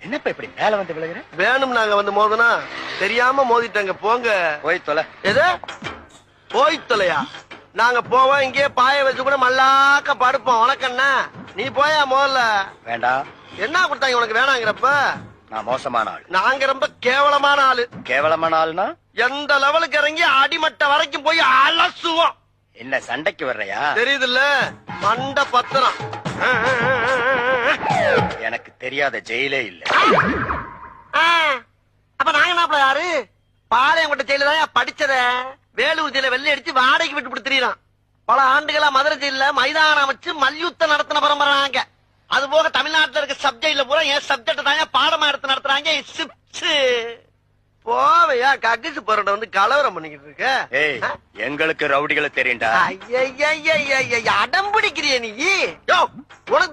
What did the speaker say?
என்னப்பா இப்படி மேல வந்து விழுகிற? வேணும் நாங்க வந்து மோதனா தெரியாம மோதிட்டாங்க. போங்க போய் தொலை. எது போய் தொலையா? நாங்க போவோம், இங்கே பாய வச்சு கூட மல்லாக்க படுப்போம். உனக்கண்ணா நீ போயா முதல்ல. வேண்டாம். என்ன கொடுத்தாங்க உனக்கு வேணாங்கிறப்ப? நான் மோசமான ஆள். நாங்க ரொம்ப கேவலமான ஆளு. கேவலமான ஆளுனா எந்த லெவலுக்கு இறங்கி அடிமட்ட வரைக்கும் போய் அலசுவோம். என்ன சண்டைக்கு வர்றையா? தெரியுதுல்ல, மண்ட பத்திரம். எனக்கு தெரியாத ஜெயிலே இல்ல. அப்ப நாங்க என்ன யாரு? பாளையங்கோட்டை ஜெயில தான் படிச்சத. வேலூர் ஜெயில வெள்ளை அடிச்சு வாடகைக்கு விட்டு கொடுத்துறான். பல ஆண்டுகளா மதுரை ஜெயில மைதானம் அமைச்சு மல்யுத்தம் நடத்தின பரம்பரை நாங்க. அது போக தமிழ்நாட்டுல இருக்க சப்ஜெக்ட்ல பூரா என் சப்ஜெக்ட் தாங்க பாடமா எடுத்து நடத்துறாங்க. போவையா கக்கிச்சு போறத வந்து கலவரம் பண்ணிக்கிட்டு இருக்க. ஏய், எங்களுக்கு ரவுடிகளை தெரியும்டா. அடம் பிடிக்கிறிய நீ. யோ, உனக்கு